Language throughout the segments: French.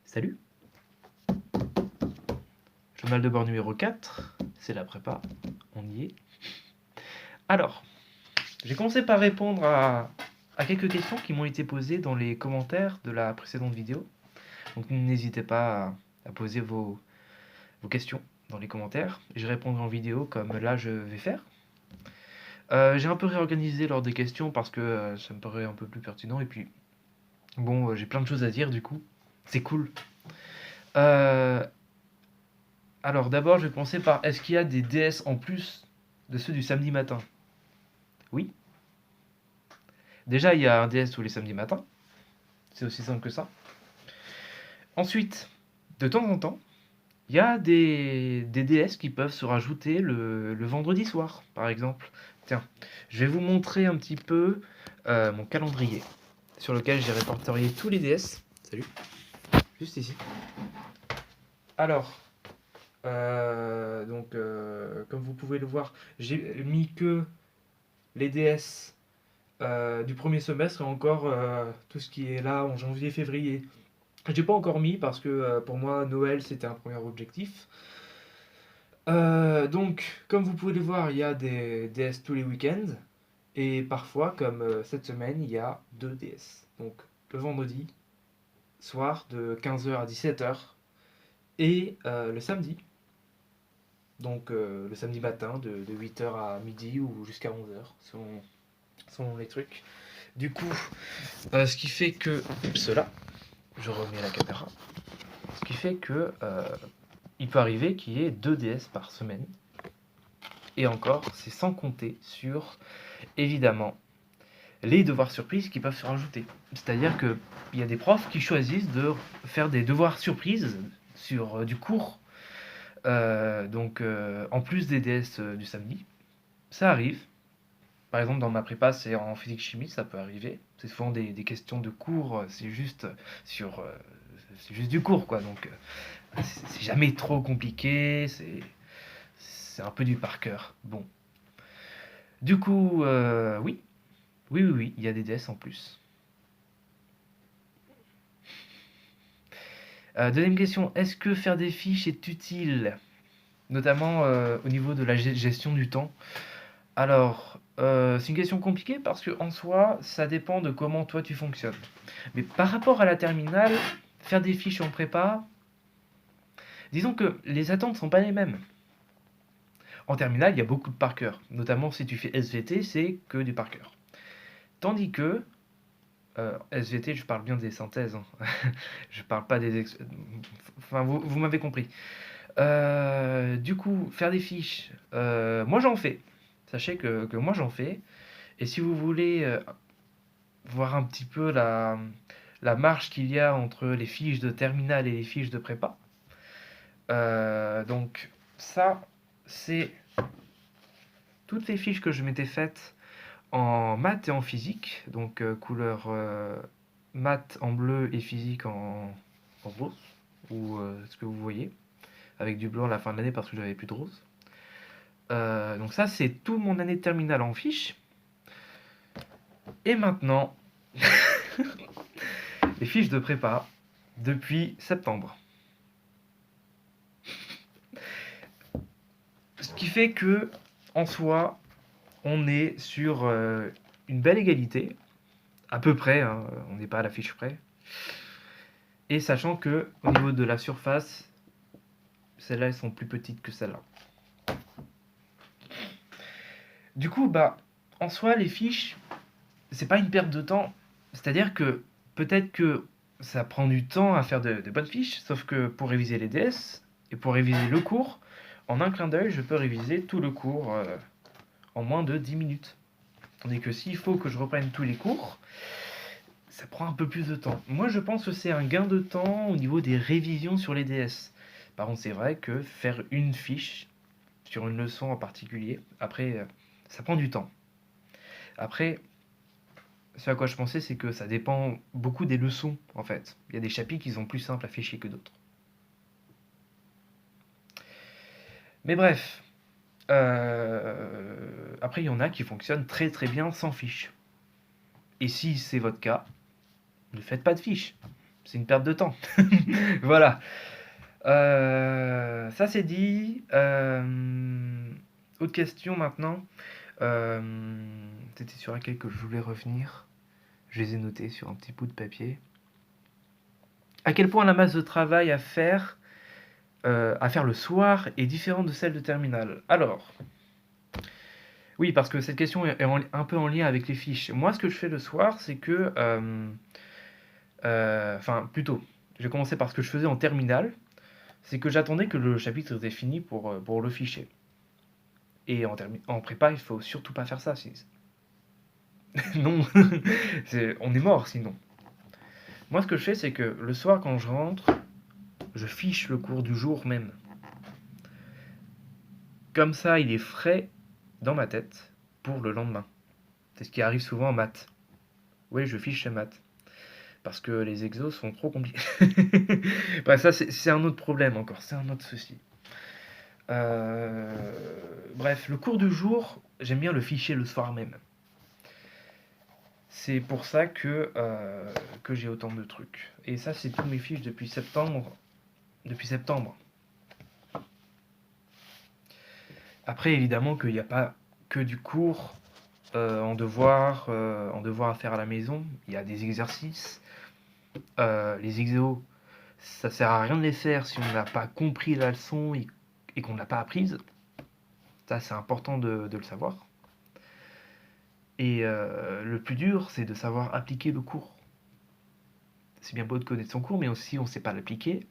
Salut. Journal de bord numéro 4, c'est la prépa, on y est. Alors, j'ai commencé par répondre à quelques questions qui m'ont été posées dans les commentaires de la précédente vidéo. Donc n'hésitez pas à poser vos questions dans les commentaires. Je répondrai en vidéo comme là je vais faire. J'ai un peu réorganisé l'ordre des questions parce que ça me paraît un peu plus pertinent. Et puis, bon, j'ai plein de choses à dire du coup. C'est cool. Alors d'abord, je vais commencer par est-ce qu'il y a des DS en plus de ceux du samedi matin? Oui. Déjà, il y a un DS tous les samedis matins. C'est aussi simple que ça. Ensuite, de temps en temps, il y a des DS qui peuvent se rajouter le vendredi soir, par exemple. Tiens, je vais vous montrer un petit peu mon calendrier sur lequel j'ai répertorié tous les DS. Salut. Juste ici. Alors, comme vous pouvez le voir, j'ai mis que les DS du premier semestre et encore tout ce qui est là en janvier-février. J'ai pas encore mis parce que pour moi Noël c'était un premier objectif. Donc comme vous pouvez le voir, il y a des DS tous les week-ends et parfois comme cette semaine il y a 2 DS. Donc le vendredi soir de 15h à 17h et le samedi. Donc le samedi matin de 8h à midi ou jusqu'à 11h selon les trucs. Du coup, ce qui fait que cela, je remets la caméra. Ce qui fait que il peut arriver qu'il y ait 2 DS par semaine. Et encore, c'est sans compter sur, évidemment, les devoirs surprises qui peuvent se rajouter. C'est-à-dire qu'il y a des profs qui choisissent de faire des devoirs surprises sur du cours, en plus des DS du samedi. Ça arrive. Par exemple, dans ma prépa, c'est en physique-chimie, ça peut arriver. C'est souvent des questions de cours, c'est juste c'est juste du cours, quoi. Donc, c'est jamais trop compliqué, c'est un peu du par cœur. Bon. Du coup, oui. Oui, il y a des DS en plus. Deuxième question, est-ce que faire des fiches est utile? Notamment au niveau de la gestion du temps. Alors, c'est une question compliquée parce que en soi, ça dépend de comment toi tu fonctionnes. Mais par rapport à la terminale, faire des fiches en prépa, disons que les attentes ne sont pas les mêmes. En terminale, il y a beaucoup de par cœur. Notamment si tu fais SVT, c'est que du par cœur. Tandis que SVT, je parle bien des synthèses. Hein. Je parle pas des... Enfin, vous m'avez compris. Du coup, faire des fiches, moi j'en fais. Sachez que moi j'en fais. Et si vous voulez voir un petit peu la marge qu'il y a entre les fiches de terminale et les fiches de prépa, donc ça, c'est toutes les fiches que je m'étais faites en maths et en physique, donc couleur maths en bleu et physique en rose, ou ce que vous voyez, avec du blanc à la fin de l'année parce que j'avais plus de rose. Donc ça, c'est tout mon année de terminale en fiches. Et maintenant, les fiches de prépa depuis septembre. Ce qui fait que, en soi, on est sur une belle égalité, à peu près, hein, on n'est pas à la fiche près. Et sachant que au niveau de la surface, celles-là elles sont plus petites que celles-là. Du coup, en soi, les fiches, c'est pas une perte de temps. C'est-à-dire que peut-être que ça prend du temps à faire de bonnes fiches, sauf que pour réviser les DS et pour réviser le cours, en un clin d'œil, je peux réviser tout le cours en moins de 10 minutes. Tandis que s'il faut que je reprenne tous les cours, ça prend un peu plus de temps. Moi, je pense que c'est un gain de temps au niveau des révisions sur les DS. Par contre, c'est vrai que faire une fiche sur une leçon en particulier, après, ça prend du temps. Après, ce à quoi je pensais, c'est que ça dépend beaucoup des leçons, en fait. Il y a des chapitres qui sont plus simples à ficher que d'autres. Mais bref, après, il y en a qui fonctionnent très bien sans fiche. Et si c'est votre cas, ne faites pas de fiche. c'est une perte de temps. Voilà. Ça c'est dit. Autre question maintenant. C'était sur laquelle que je voulais revenir. Je les ai notés sur un petit bout de papier. À quel point la masse de travail à faire le soir est différente de celle de terminale? Alors, oui, parce que cette question est un peu en lien avec les fiches. Moi, ce que je fais le soir, c'est que... enfin, plutôt, je vais commencer par ce que je faisais en terminale. C'est que j'attendais que le chapitre était fini pour le ficher. Et en prépa, il faut surtout pas faire ça. Non, on est mort sinon. Moi, ce que je fais, c'est que le soir, quand je rentre, je fiche le cours du jour même. Comme ça, il est frais dans ma tête pour le lendemain. C'est ce qui arrive souvent en maths. Oui, je fiche les maths. Parce que les exos sont trop compliqués. Bref, ça, c'est un autre problème encore. C'est un autre souci. Bref, le cours du jour, j'aime bien le ficher le soir même. C'est pour ça que j'ai autant de trucs. Et ça, c'est tous mes fiches depuis septembre. Depuis septembre. Après, évidemment qu'il n'y a pas que du cours en devoir à faire à la maison. Il y a des exercices. Les exos, ça sert à rien de les faire si on n'a pas compris la leçon et qu'on ne l'a pas apprise. Ça, c'est important de le savoir. Et le plus dur, c'est de savoir appliquer le cours. C'est bien beau de connaître son cours, mais aussi on ne sait pas l'appliquer.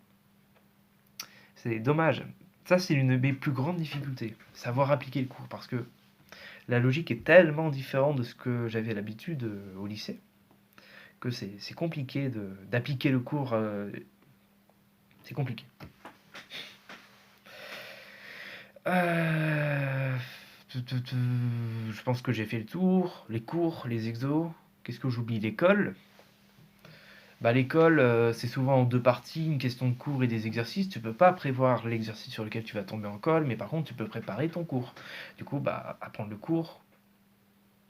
C'est dommage. Ça, c'est une de mes plus grandes difficultés. Savoir appliquer le cours, parce que la logique est tellement différente de ce que j'avais l'habitude au lycée, que c'est compliqué d'appliquer le cours. C'est compliqué. Je pense que j'ai fait le tour. Les cours, les exos. Qu'est-ce que j'oublie? L'école. Bah, l'école, c'est souvent en deux parties, une question de cours et des exercices. Tu peux pas prévoir l'exercice sur lequel tu vas tomber en colle, mais par contre, tu peux préparer ton cours. Du coup, bah, apprendre le cours,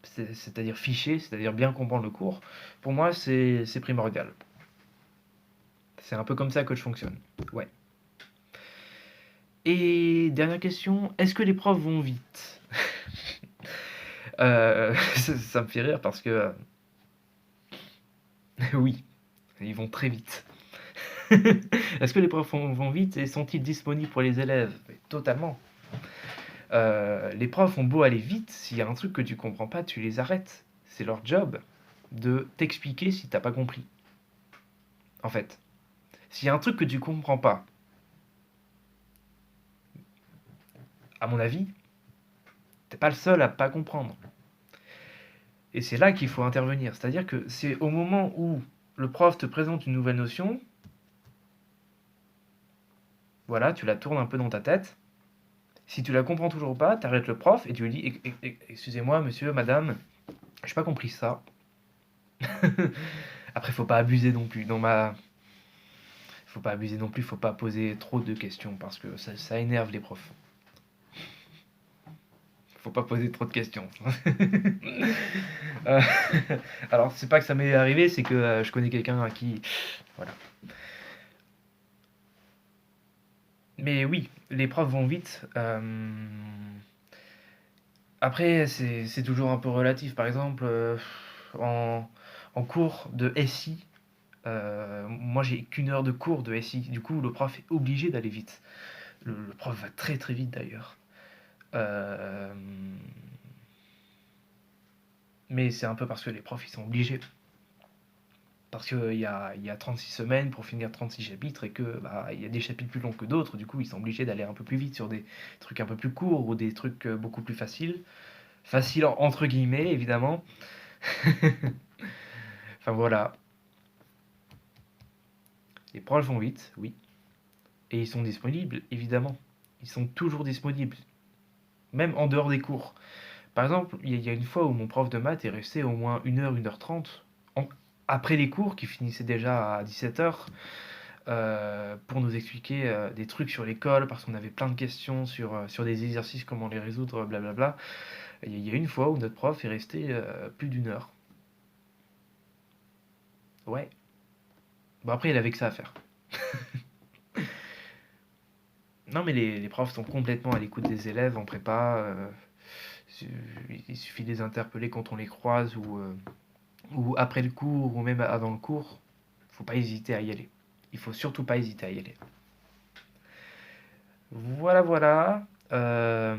c'est-à-dire ficher, c'est-à-dire bien comprendre le cours, pour moi, c'est primordial. C'est un peu comme ça que je fonctionne. Ouais. Et dernière question, est-ce que les profs vont vite? Ça me fait rire parce que oui, ils vont très vite. Est-ce que les profs vont vite et sont-ils disponibles pour les élèves? Mais totalement. Les profs ont beau aller vite, s'il y a un truc que tu comprends pas, tu les arrêtes. C'est leur job de t'expliquer si t'as pas compris. En fait, s'il y a un truc que tu comprends pas, à mon avis, t'es pas le seul à pas comprendre. Et c'est là qu'il faut intervenir. C'est-à-dire que c'est au moment où le prof te présente une nouvelle notion, voilà, tu la tournes un peu dans ta tête. Si tu la comprends toujours pas, tu arrêtes le prof et tu lui dis excusez-moi, monsieur, madame, j'ai pas compris ça. Après, faut pas abuser non plus. Faut pas abuser non plus, faut pas poser trop de questions parce que ça énerve les profs. Faut pas poser trop de questions. Euh, Alors, c'est pas que ça m'est arrivé, c'est que je connais quelqu'un à qui. Voilà. Mais oui, les profs vont vite. Après, c'est toujours un peu relatif. Par exemple, en cours de SI, moi j'ai qu'une heure de cours de SI. Du coup, le prof est obligé d'aller vite. Le prof va très très vite d'ailleurs. Euh, mais c'est un peu parce que les profs ils sont obligés. Parce qu'il y a 36 semaines pour finir 36 chapitres et que bah, il y a des chapitres plus longs que d'autres. Du coup, ils sont obligés d'aller un peu plus vite sur des trucs un peu plus courts ou des trucs beaucoup plus faciles. Facile entre guillemets, évidemment. Enfin voilà, les profs vont vite, oui. Et ils sont disponibles, évidemment. Ils sont toujours disponibles, même en dehors des cours. Par exemple, il y a une fois où mon prof de maths est resté au moins 1 heure, 1 h 30, après les cours qui finissaient déjà à 17 h, pour nous expliquer des trucs sur l'école, parce qu'on avait plein de questions sur des exercices, comment les résoudre, blablabla. Il y a une fois où notre prof est resté plus d'1 heure. Ouais, Bon, après, il avait que ça à faire. Non, mais les profs sont complètement à l'écoute des élèves en prépa. Il suffit de les interpeller quand on les croise ou après le cours ou même avant le cours. Faut pas hésiter à y aller. Il faut surtout pas hésiter à y aller. Voilà, voilà. Je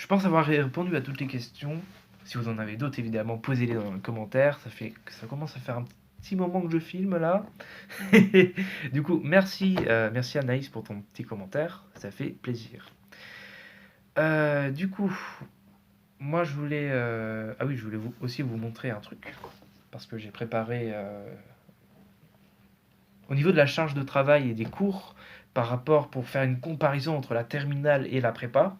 pense avoir répondu à toutes les questions. Si vous en avez d'autres, évidemment, posez-les dans les commentaires. Ça commence à faire un petit moment que je filme là. Du coup, merci Anaïs pour ton petit commentaire. Ça fait plaisir. Du coup, moi je voulais, ah oui, je voulais aussi vous montrer un truc parce que j'ai préparé au niveau de la charge de travail et des cours par rapport pour faire une comparaison entre la terminale et la prépa.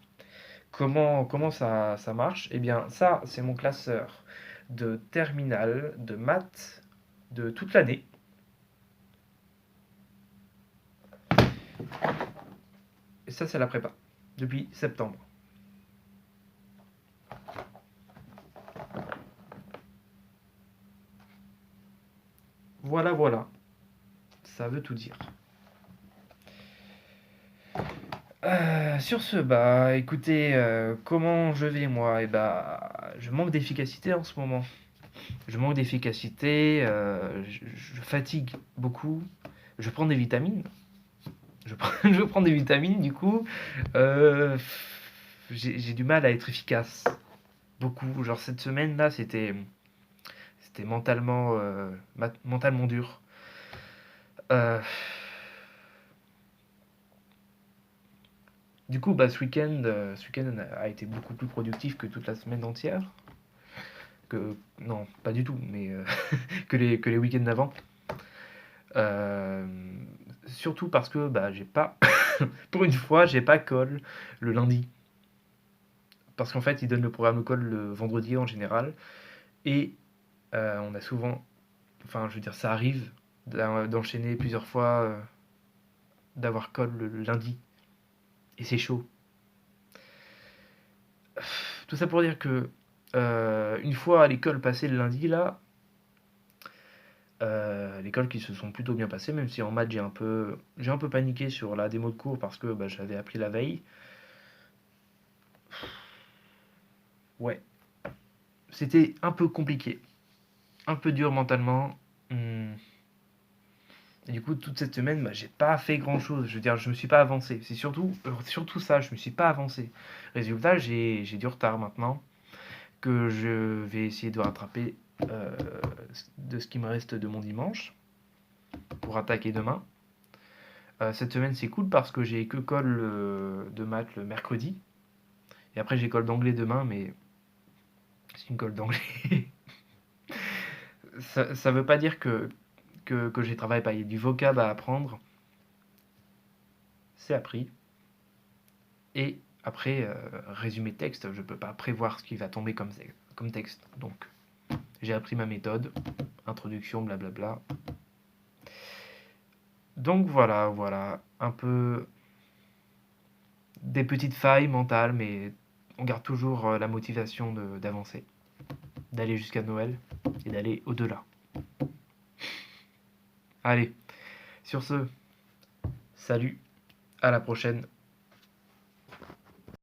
Comment ça marche? Eh bien, ça, c'est mon classeur de terminale, de maths, de toute l'année. Et ça, c'est la prépa, depuis septembre. Voilà, voilà. Ça veut tout dire. Sur ce, bah écoutez, comment je vais moi? Eh bah, je manque d'efficacité en ce moment. Je manque d'efficacité, je fatigue beaucoup. Je prends des vitamines. Je prends des vitamines, du coup, euh, j'ai du mal à être efficace. Beaucoup. Genre cette semaine-là, c'était mentalement dur. Euh, du coup, bah, ce week-end a été beaucoup plus productif que toute la semaine entière. Non, pas du tout, mais que les week-ends d'avant. Euh, Surtout parce que bah, j'ai pas, pour une fois, j'ai pas colle le lundi. Parce qu'en fait, ils donnent le programme de colle le vendredi en général. Et on a souvent, enfin, je veux dire, ça arrive d'enchaîner plusieurs fois, d'avoir colle le lundi. Et c'est chaud. Tout ça pour dire que une fois à l'école passée le lundi, là, l'école qui se sont plutôt bien passées, même si en maths j'ai un peu paniqué sur la démo de cours parce que bah, j'avais appris la veille. Ouais, c'était un peu compliqué, un peu dur mentalement. Et du coup, toute cette semaine, bah, j'ai pas fait grand chose. Je veux dire, je me suis pas avancé. C'est surtout ça, je me suis pas avancé. Résultat, j'ai du retard maintenant que je vais essayer de rattraper euh, de ce qui me reste de mon dimanche pour attaquer demain. Cette semaine, c'est cool parce que j'ai que colle de maths le mercredi. Et après, j'ai colle d'anglais demain, mais c'est une colle d'anglais. Ça veut pas dire que j'ai travaillé pas. Il y a du vocab à apprendre. C'est appris. Et après, résumé texte, je peux pas prévoir ce qui va tomber comme texte. Donc, j'ai appris ma méthode, introduction, blablabla. Donc voilà, voilà, un peu des petites failles mentales, mais on garde toujours la motivation d'avancer, d'aller jusqu'à Noël et d'aller au-delà. Allez, sur ce, salut, à la prochaine.